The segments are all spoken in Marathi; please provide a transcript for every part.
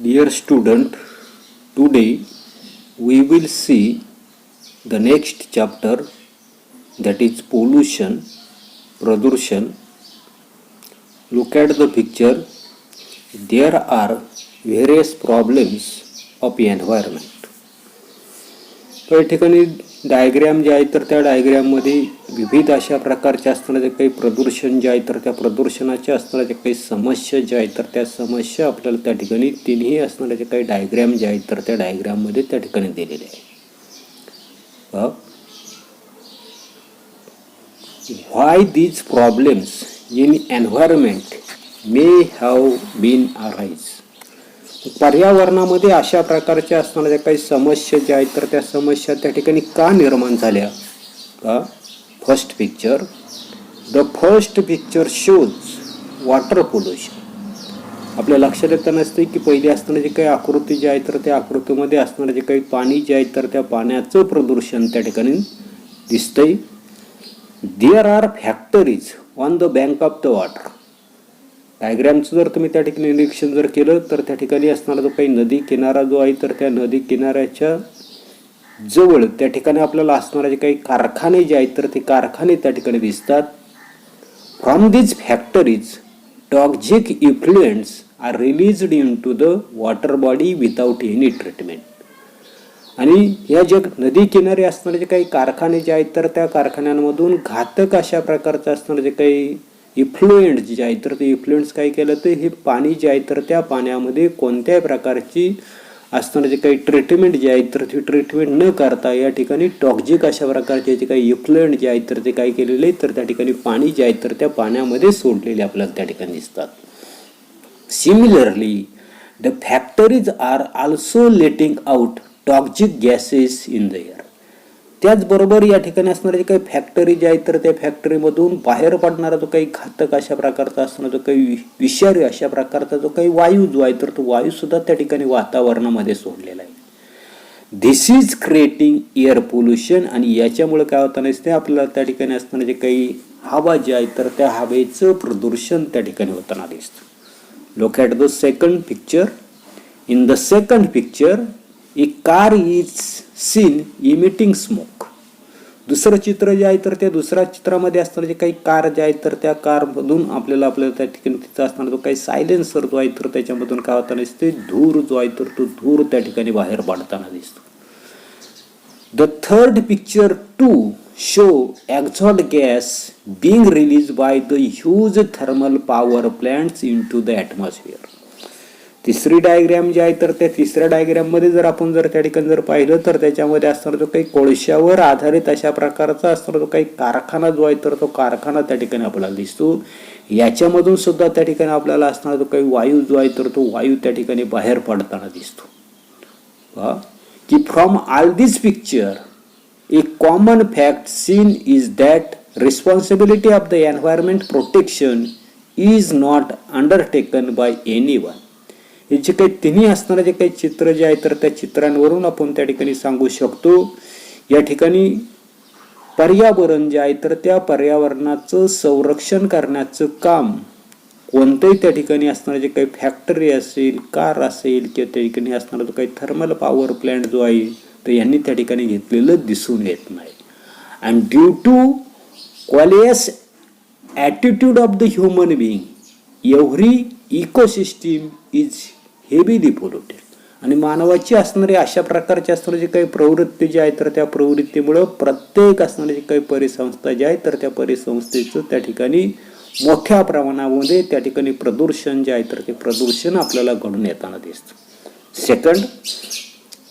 Dear student, today we will see the next chapter, that is pollution, Pradurshan. Look at the picture. There are various problems of environment. तर या ठिकाणी डायग्राम जे आहे तर त्या डायग्राममध्ये विविध अशा प्रकारचे असणारे काही प्रदूषण जे आहे तर त्या प्रदूषणाचे असणारे काही समस्या ज्या आहेत तर त्या समस्या आपल्याला त्या ठिकाणी तिन्ही असणारे काही डायग्राम जे आहेत तर त्या डायग्राममध्ये त्या ठिकाणी दिलेले आहे. Why these problems in environment may have been arise. पर्यावरणामध्ये अशा प्रकारच्या असणाऱ्या काही समस्या ज्या आहेत तर त्या समस्या त्या ठिकाणी का निर्माण झाल्या. First picture, the first picture shows water pollution. आपल्या लक्षात येतं नसते की पहिली असणारे जे काही आकृती जे आहे तर त्या आकृतीमध्ये असणारे जे काही पाणी जे आहे तर त्या पाण्याचं प्रदूषण त्या ठिकाणी दिसतंय. There are factories on the bank of the water. डायग्रामचं जर तुम्ही त्या ठिकाणी निरीक्षण जर केलं तर त्या ठिकाणी असणारा जो काही नदी किनारा जो आहे तर त्या नदी किनाऱ्याच्या जवळ त्या ठिकाणी आपल्याला असणारे जे काही कारखाने जे आहेत तर ते कारखाने त्या ठिकाणी दिसतात. From these factories toxic effluents are released in to the water body without any treatment. आणि या ज्या नदी किनारी असणारे जे काही कारखाने जे आहेत तर त्या कारखान्यांमधून घातक अशा प्रकारचं असणारे जे काही इफ्लुएंट्स जे आहेत तर ते इफ्लुएंट्स काय केलं तर हे पाणी जे आहे तर त्या पाण्यामध्ये कोणत्याही प्रकारची असणारे जे काही ट्रीटमेंट जे आहे तर ती ट्रीटमेंट न करता या ठिकाणी टॉक्झिक अशा प्रकारचे जे काही इफ्लुएंट जे आहेत तर ते काय केलेले तर त्या ठिकाणी पाणी जे आहे तर त्या पाण्यामध्ये सोडलेले आपल्याला त्या ठिकाणी दिसतात. Similarly the factories are also letting out toxic gases in the air. त्याचबरोबर या ठिकाणी असणारे जे काही फॅक्टरी जे आहेत तर त्या फॅक्टरीमधून बाहेर पडणारा जो काही घातक अशा प्रकारचा असणारा जो काही विषारी अशा प्रकारचा जो काही वायू जो आहे तर तो वायू सुद्धा त्या ठिकाणी वातावरणामध्ये सोडलेला आहे. दिस इज क्रिएटिंग एअर पोल्युशन. आणि याच्यामुळे काय होतं नसते आपल्याला त्या ठिकाणी असणारे जे काही हवा जे आहे तर त्या हवेचं प्रदूषण त्या ठिकाणी होताना दिसतं. Look at the second picture. In the second picture A car is seen emitting smoke. दुसरं चित्र जे आहे तर त्या दुसऱ्या चित्रामध्ये असणारे जे काही कार जे आहेत तर त्या कारमधून आपल्याला त्या ठिकाणी तिथं असणारा जो काही सायलेन्सर जो आहे तर त्याच्यामधून काय होताना दिसते धूर जो आहे तर तो धूर त्या ठिकाणी बाहेर पडताना दिसतो. The third picture to show exhaust gas being released by the huge thermal power plants in to the atmosphere. तिसरी डायग्राम जी आहे तर त्या तिसऱ्या डायग्राममध्ये जर आपण जर त्या ठिकाणी जर पाहिलं तर त्याच्यामध्ये असणारा जो काही कोळशावर आधारित अशा प्रकारचा असणारा जो काही कारखाना जो आहे तर तो कारखाना त्या ठिकाणी आपल्याला दिसतो. याच्यामधून सुद्धा त्या ठिकाणी आपल्याला असणारा जो काही वायू जो आहे तर तो वायू त्या ठिकाणी बाहेर पडताना दिसतो. की from all this picture a common fact seen is that responsibility of the environment protection is not undertaken by anyone. हे जे काही तिन्ही असणारे जे काही चित्र जे आहे तर त्या चित्रांवरून आपण त्या ठिकाणी सांगू शकतो या ठिकाणी पर्यावरण जे आहे तर त्या पर्यावरणाचं संरक्षण करण्याचं काम कोणतंही त्या ठिकाणी असणारे जे काही फॅक्टरी असेल कार असेल किंवा त्या ठिकाणी असणारा जो काही थर्मल पॉवर प्लांट जो आहे तर यांनी त्या ठिकाणी घेतलेलं दिसून येत नाही. And due to callous attitude of the human being every ecosystem is heavily polluted. आणि मानवाची असणारी अशा प्रकारची असणारी जे काही प्रवृत्ती जी आहे तर त्या प्रवृत्तीमुळं प्रत्येक असणारी जी काही परिसंस्था जी आहे तर त्या परिसंस्थेचं त्या ठिकाणी मोठ्या प्रमाणामध्ये त्या ठिकाणी प्रदूषण जे आहे तर ते प्रदूषण आपल्याला घडून येताना दिसतं. Second,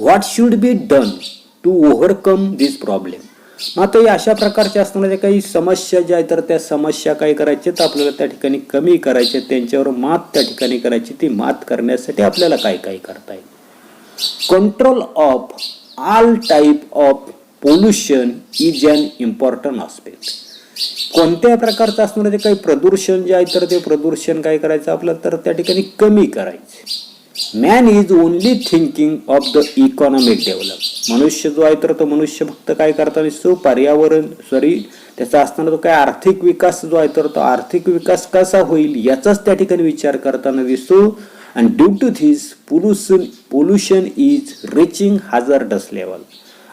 what should be done to overcome this problem. मात्र अशा प्रकारच्या असणाऱ्या काही समस्या ज्या आहेत तर त्या समस्या काय करायच्या तर आपल्याला त्या ठिकाणी कमी करायच्या त्यांच्यावर मात त्या ठिकाणी करायची. ती मात करण्यासाठी आपल्याला काय काय करता येईल. Control of all type of pollution is an important aspect. कोणत्या प्रकारचं असणारं जे काही प्रदूषण जे आहे तर ते प्रदूषण काय करायचं आपल्याला तर त्या ठिकाणी कमी करायचे. Man is only thinking of the economic develop. मनुष्य जो आहे तर तो मनुष्य फक्त काय करता दिसतो पर्यावरण त्याचा असताना तो काय आर्थिक विकास जो आहे तर तो आर्थिक विकास कसा होईल याचाच त्या ठिकाणी विचार करताना दिसतो. and due to this pollution is reaching hazardous level.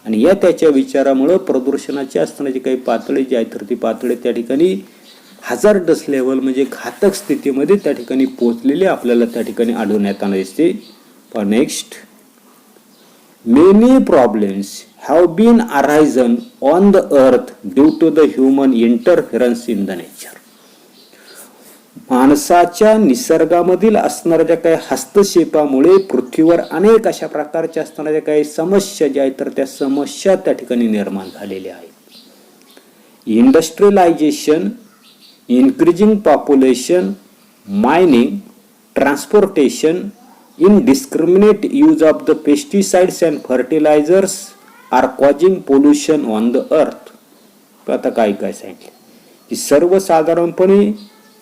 आणि या त्याच्या विचारामुळे प्रदूषणाची असणारी काही पातळी जी आहे तर ती पातळी त्या ठिकाणी हजार्डस लेवल म्हणजे घातक स्थितीमध्ये त्या ठिकाणी पोहोचलेली आपल्याला त्या ठिकाणी आढळून येताना दिसते. Next, many problems have been arisen on the earth due to the human interference in the nature. माणसाच्या निसर्गामधील असणाऱ्या ज्या काही हस्तक्षेपामुळे पृथ्वीवर अनेक अशा प्रकारच्या असणाऱ्या काही समस्या ज्या आहेत तर त्या समस्या त्या ठिकाणी निर्माण झालेल्या आहेत. Industrialisation, increasing population, mining, transportation, indiscriminate use of the pesticides and fertilizers are causing pollution on the earth. आता काय सांगितलं की सर्वसाधारणपणे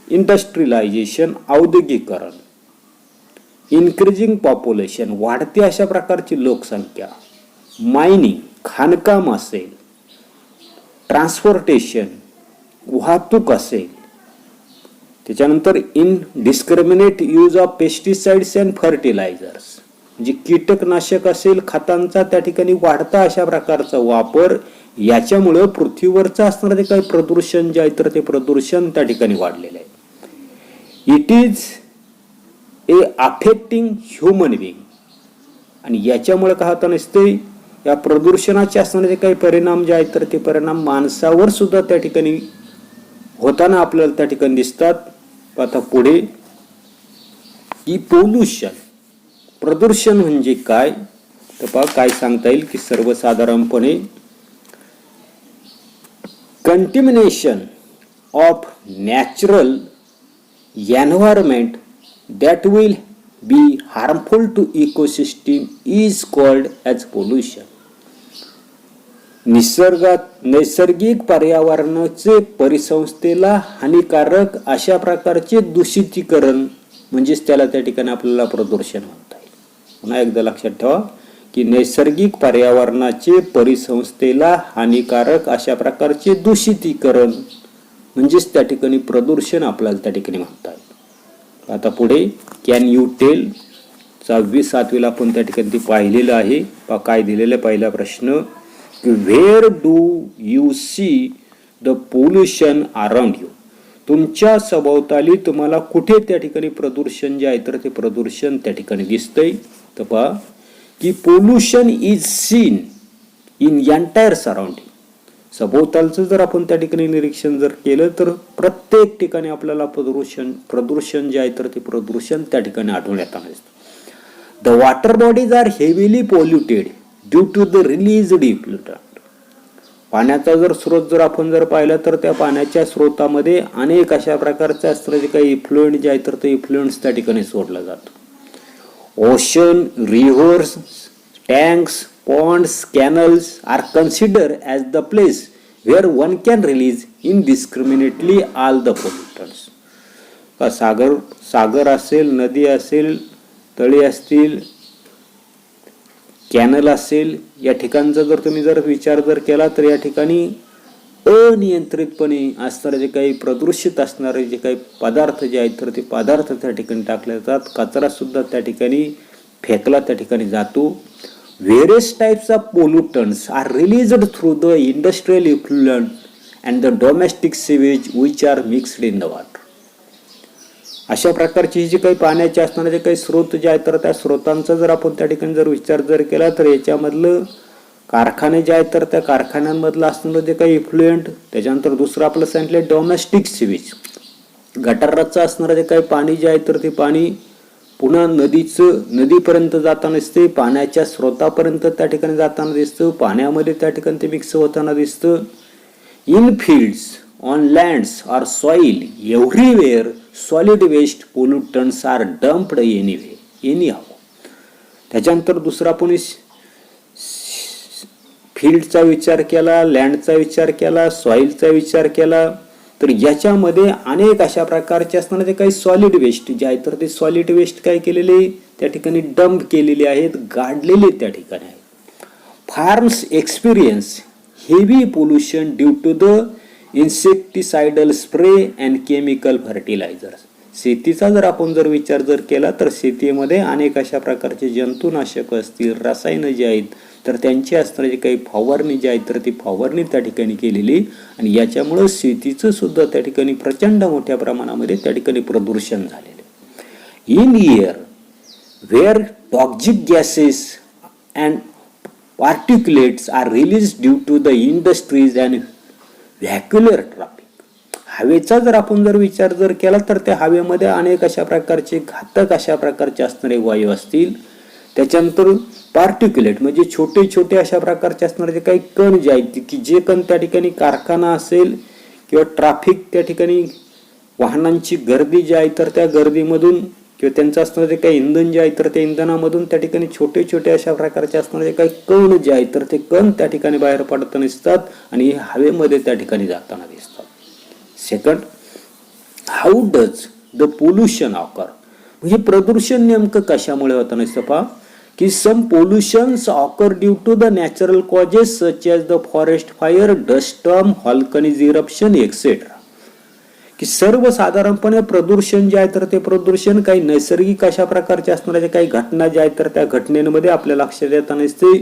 इंडस्ट्रियलायझेशन, औद्योगिकरण, इन्क्रीजिंग पॉप्युलेशन, वाढती अशा प्रकारची लोकसंख्या, मायनिंग, खाणकाम असेल, ट्रान्सपोर्टेशन, वाहतूक असेल, त्याच्यानंतर indiscriminate use of pesticides and fertilizers म्हणजे कीटकनाशक असेल, खतांचा त्या ठिकाणी वाढता अशा प्रकारचा वापर, याच्यामुळे पृथ्वीवरचं असणारे काही प्रदूषण जे आहे तर ते प्रदूषण त्या ठिकाणी वाढलेलं आहे. It is a affecting human being. आणि याच्यामुळे काय होतं नसते, या प्रदूषणाचे असणारे काही परिणाम जे आहेत तर ते परिणाम माणसावर सुद्धा त्या ठिकाणी होताना आपल्याला त्या ठिकाणी दिसतात. आता पुढे की पोल्युशन, प्रदूषण म्हणजे काय तर पहा काय सांगता येईल की सर्वसाधारणपणे contamination of natural environment that will be harmful to ecosystem is called as pollution. नैसर्गिक पर्यावरणाचे परिसंस्थेला हानिकारक अशा प्रकारचे दूषितीकरण म्हणजेच त्याला त्या ठिकाणी आपल्याला प्रदूषण म्हणता येईल. पुन्हा एकदा लक्षात ठेवा की नैसर्गिक पर्यावरणाचे परिसंस्थेला हानिकारक अशा प्रकारचे दूषितीकरण म्हणजेच त्या ठिकाणी प्रदूषण आपल्याला त्या ठिकाणी म्हणता येईल. आता पुढे कॅन यू टेल, 6वी-7वीला आपण त्या ठिकाणी ती पाहिलेलं आहे. काय दिलेलं पहिला प्रश्न, where do you see the pollution around you? तुमच्या सभोवताली तुम्हाला कुठे त्या ठिकाणी प्रदूषण जे आहे तर ते प्रदूषण त्या ठिकाणी दिसतंय. तर पहा की pollution is seen in entire surrounding. सभोवतालचं जर आपण त्या ठिकाणी निरीक्षण जर केलं तर प्रत्येक ठिकाणी आपल्याला प्रदूषण जे आहे तर ते प्रदूषण त्या ठिकाणी आढळून येताना दिसतं. The water bodies are heavily polluted due to the released effluent. पाण्याचा जर स्रोत जर आपण जर पाहिला तर त्या पाण्याच्या स्रोतामध्ये अनेक अशा प्रकारचे असणारे काही इफ्लुएंट जे आहे तर ते इफ्लुएंट्स त्या ठिकाणी सोडलं जातं. Ocean, rivers, tanks, ponds, canals are consider as the place where one can release indiscriminately all the pollutants. का सागर असेल, नदी असेल, तळी असतील, कॅनल असेल, या ठिकाणचा जर तुम्ही जर विचार जर केला तर या ठिकाणी अनियंत्रितपणे असणारे जे काही प्रदूषित असणारे जे काही पदार्थ जे आहेत तर ते पदार्थ त्या ठिकाणी टाकले जातात. कचरा सुद्धा त्या ठिकाणी फेकला त्या ठिकाणी जातो. Various types of pollutants are released through the industrial effluent and the domestic sewage which are mixed in the water. अशा प्रकारची जी काही पाण्याचे असणारे जे काही स्रोत जे आहेत तर त्या स्रोतांचा जर आपण त्या ठिकाणी जर विचार जर केला तर याच्यामधलं कारखाने जे आहेत तर त्या कारखान्यांमधलं असणारं जे काही इफ्लुएंट, त्याच्यानंतर दुसरं आपलं सांगितलं डोमेस्टिक सिवेज, गटाराचं असणारं जे काही पाणी जे आहे तर ते पाणी पुन्हा नदीपर्यंत जाताना दिसते, पाण्याच्या स्रोतापर्यंत त्या ठिकाणी जाताना दिसतं, पाण्यामध्ये त्या ठिकाणी ते मिक्स होताना दिसतं. In fields, on lands or soil, everywhere solid waste pollutants are dumped anyhow. त्याच्यानंतर दुसरा आपण फील्डचा विचार केला, लँडचा विचार केला, सॉइलचा विचार केला तर याच्यामध्ये अनेक अशा प्रकारचे असणारे काही सॉलिड वेस्ट जे आहे तर ते सॉलिड वेस्ट काय केलेले त्या ठिकाणी डंप केलेले आहेत, गाडलेले त्या ठिकाणी आहेत. Farms experience heavy pollution due to the insecticidal spray and chemical fertilisers. शेतीचा जर आपण विचार केला तर शेतीमध्ये अनेक अशा प्रकारचे जंतुनाशक असतील, रसायनं जे आहेत तर त्यांची असणारी काही फवारणी जी आहे तर ती फवारणी त्या ठिकाणी केलेली आणि याच्यामुळं शेतीचं सुद्धा त्या ठिकाणी प्रचंड मोठ्या प्रमाणामध्ये त्या ठिकाणी प्रदूषण झालेलं. In air where toxic gases and particulates are release due to the industries and vehicular traffic. हवेचा जर आपण विचार केला तर त्या हवेमध्ये अनेक अशा प्रकारचे घातक अशा प्रकारचे असणारे वायू असतील. त्याच्यानंतर पार्टिक्युलेट म्हणजे छोटे छोटे अशा प्रकारचे असणारे जे काही कण जे आहेत की जे कण त्या ठिकाणी कारखाना असेल किंवा ट्रॅफिक त्या ठिकाणी वाहनांची गर्दी जी आहे तर त्या गर्दीमधून किंवा त्यांचं असणारे काही इंधन जे आहे तर त्या इंधनामधून त्या ठिकाणी छोटे छोटे अशा प्रकारचे असणारे काही कण जे आहेत तर ते कण त्या ठिकाणी बाहेर पडताना दिसतात आणि हवेमध्ये त्या ठिकाणी जाताना दिसतात. Second, how does the pollution occur, म्हणजे प्रदूषण नेमकं कशामुळे होतं नसतं पहा की some pollutions occur due to the natural causes such as the forest fire, dust storm, volcanic eruption etcetera. की सर्वसाधारणपणे प्रदूषण जे आहे तर ते प्रदूषण काही नैसर्गिक अशा प्रकारचे असणाऱ्या काही घटना ज्या आहेत तर त्या घटनेमध्ये आपल्या लक्षात येताना दिसते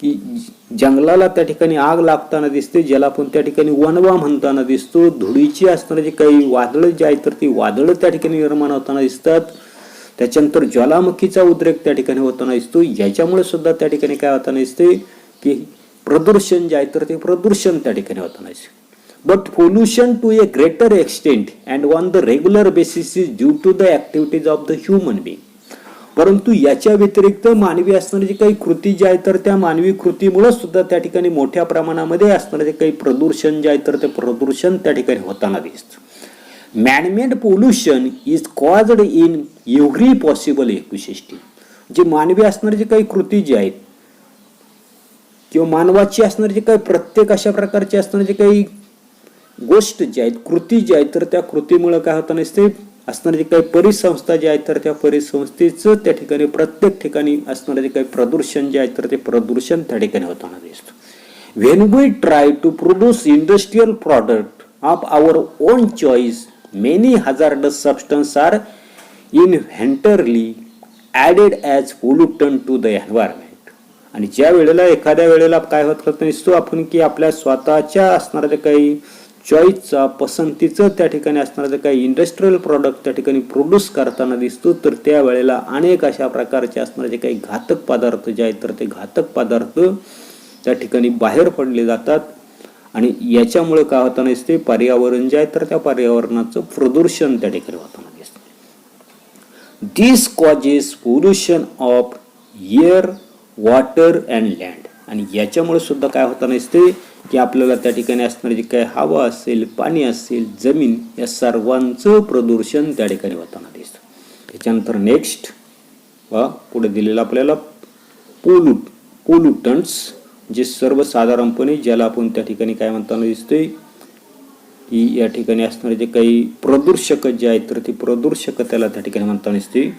की जंगलाला त्या ठिकाणी आग लागताना दिसते, ज्याला आपण त्या ठिकाणी वणवा म्हणताना दिसतो. धुळीची असणारी काही वादळं जी आहेत तर ती वादळं त्या ठिकाणी निर्माण होताना दिसतात. त्याच्यानंतर ज्वालामुखीचा उद्रेक त्या ठिकाणी होताना दिसतो. याच्यामुळे सुद्धा त्या ठिकाणी काय होताना दिसते की प्रदूषण जे आहे तर ते प्रदूषण त्या ठिकाणी होताना दिसते. But pollution to a greater extent and on the regular basis is due to the activities of the human being. परंतु याच्या व्यतिरिक्त मानवी असणारी जी काही कृती जी आहे तर त्या मानवी कृतीमुळे सुद्धा त्या ठिकाणी मोठ्या प्रमाणामध्ये असणारे काही प्रदूषण जे आहे तर ते प्रदूषण त्या ठिकाणी होताना दिसतं. Man-made pollution is caused in every possible ecosystem. जे मानवी असणारी जी काही कृती जी आहेत किंवा मानवाची असणारी जी काही प्रत्येक अशा प्रकारची असणारी जी काही गोष्ट जी आहेत कृती जी आहेत तर त्या कृतीमुळे काय होताना दिसते असणारे जे काही परिसंस्था जे आहेत तर त्या परिसंस्थेचं त्या ठिकाणी प्रत्येक ठिकाणी असणारे जे काही प्रदूषण जे आहेत तर ते प्रदूषण त्या ठिकाणी होताना दिसतं. When we try to produce industrial product of our own choice many hazardous substance are इनव्हेंटरली added as pollutant to the environment. आणि ज्या वेळेला एखाद्या वेळेला काय होत दिसतो आपण की आपल्या स्वतःच्या असणाऱ्या काही चॉईसचा पसंतीचं त्या ठिकाणी असणारं काही इंडस्ट्रियल प्रॉडक्ट त्या ठिकाणी प्रोड्यूस करताना दिसतो तर त्यावेळेला अनेक अशा प्रकारचे असणारे जे काही घातक पदार्थ जे आहेत तर ते घातक पदार्थ त्या ठिकाणी बाहेर पडले जातात आणि याच्यामुळे काय होताना दिसते पर्यावरण जे आहे तर त्या पर्यावरणाचं प्रदूषण त्या ठिकाणी होताना दिसतं. This causes pollution of air, water and land. आणि याच्यामुळे सुद्धा काय होताना दिसते की आपल्याला त्या ठिकाणी असणारी जी काही हवा असेल, पाणी असेल, जमीन या सर्वांचं प्रदूषण त्या ठिकाणी होताना दिसतं. त्याच्यानंतर नेक्स्ट पुढे दिलेलं आपल्याला पोल्युटंट्स, जे सर्वसाधारणपणे ज्याला आपण त्या ठिकाणी काय म्हणताना दिसतोय की या ठिकाणी असणारे जे काही प्रदूषक जे आहेत तर ते प्रदूषक त्याला त्या ठिकाणी म्हणताना दिसते.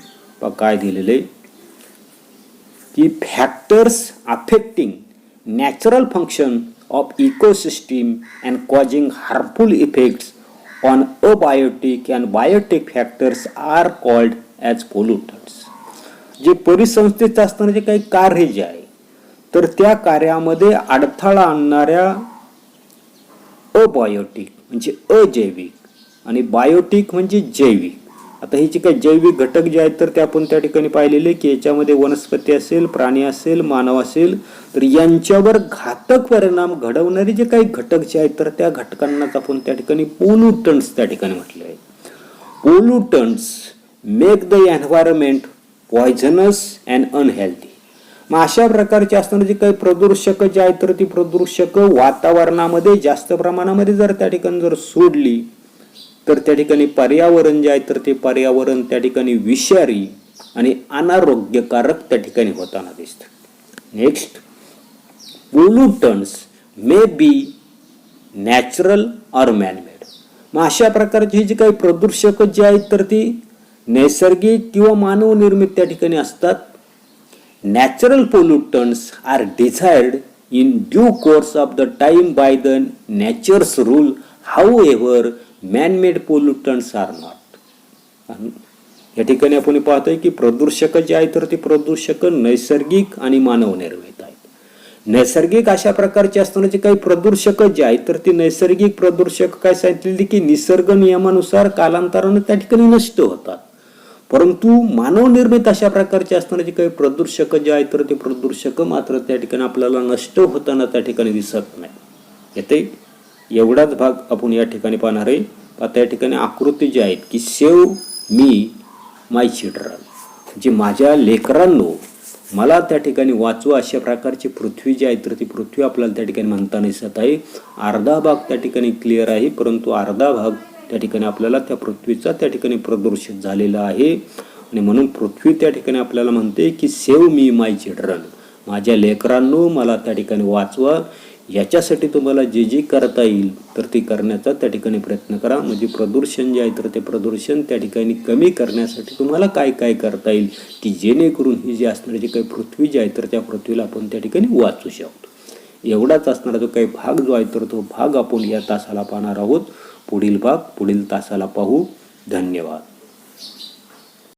काय दिलेले की factors affecting natural function of ecosystem and causing harmful effects on abiotic and biotic factors are called as pollutants. जे परिसंस्थेत असणारे जे काही कार्य जे आहे तर त्या कार्यामध्ये अडथळा आणणाऱ्या अबायोटिक म्हणजे अजैविक आणि बायोटिक म्हणजे जैविक. आता हे जे काही जैविक घटक जे आहेत तर ते आपण त्या ठिकाणी पाहिलेले की याच्यामध्ये वनस्पती असेल, प्राणी असेल, मानव असेल तर यांच्यावर घातक परिणाम घडवणारे जे काही घटक जे आहेत तर त्या घटकांनाच आपण त्या ठिकाणी पोल्युटंट्स त्या ठिकाणी म्हटले आहे. Pollutants make the environment poisonous and unhealthy. मग अशा प्रकारचे असणारे जे काही प्रदूषक जे आहेत तर ती प्रदूषक वातावरणामध्ये जास्त प्रमाणामध्ये जर त्या ठिकाणी जर सोडली तर त्या ठिकाणी पर्यावरण जे आहे तर ते पर्यावरण त्या ठिकाणी विषारी आणि अनारोग्यकारक त्या ठिकाणी होताना दिसतं. Next, pollutants may be natural or manmade. मग अशा प्रकारची जी काही प्रदूषक जे आहेत तर ती नैसर्गिक किंवा मानव निर्मित त्या ठिकाणी असतात. Natural pollutants are desired in due course of the time by the nature's rule. However man-made pollutants are not. आणि या ठिकाणी आपण पाहतोय की प्रदूषक जे आहेत तर ते प्रदूषक नैसर्गिक आणि मानवनिर्मित आहेत. नैसर्गिक अशा प्रकारचे असताना जे काही प्रदूषक जे आहेत तर ते नैसर्गिक प्रदूषक काय सांगितलेले की निसर्ग नियमानुसार कालांतराने त्या ठिकाणी नष्ट होतात. परंतु मानवनिर्मित अशा प्रकारचे असताना जे काही प्रदूषक जे आहेत तर ते प्रदूषक मात्र त्या ठिकाणी आपल्याला नष्ट होताना त्या ठिकाणी दिसत नाही. येथे एवढाच भाग आपण या ठिकाणी पाहणार आहे. आता या ठिकाणी आकृती जी आहेत की सेव्ह मी माय चिल्ड्रन, जे माझ्या लेकरांनो मला त्या ठिकाणी वाचवा अशा प्रकारची पृथ्वी जी आहे तर ती पृथ्वी आपल्याला त्या ठिकाणी म्हणताना दिसत आहे. अर्धा भाग त्या ठिकाणी क्लिअर आहे, परंतु अर्धा भाग त्या ठिकाणी आपल्याला त्या पृथ्वीचा त्या ठिकाणी प्रदूषित झालेला आहे. आणि म्हणून पृथ्वी त्या ठिकाणी आपल्याला म्हणते की सेव्ह मी माय चिल्ड्रन, माझ्या लेकरांनो मला त्या ठिकाणी वाचवा. याच्यासाठी तुम्हाला जे जे करता येईल तर ते करण्याचा त्या ठिकाणी प्रयत्न करा. म्हणजे प्रदूषण जे आहे तर ते प्रदूषण त्या ठिकाणी कमी करण्यासाठी तुम्हाला काय काय करता येईल की जेणेकरून ही जी असणारी जी काही पृथ्वी जी आहे तर त्या पृथ्वीला आपण त्या ठिकाणी वाचू शकतो. एवढाच असणारा जो काही भाग जो आहे तर तो भाग आपण या तासाला पाहणार आहोत. पुढील भाग पुढील तासाला पाहू. धन्यवाद.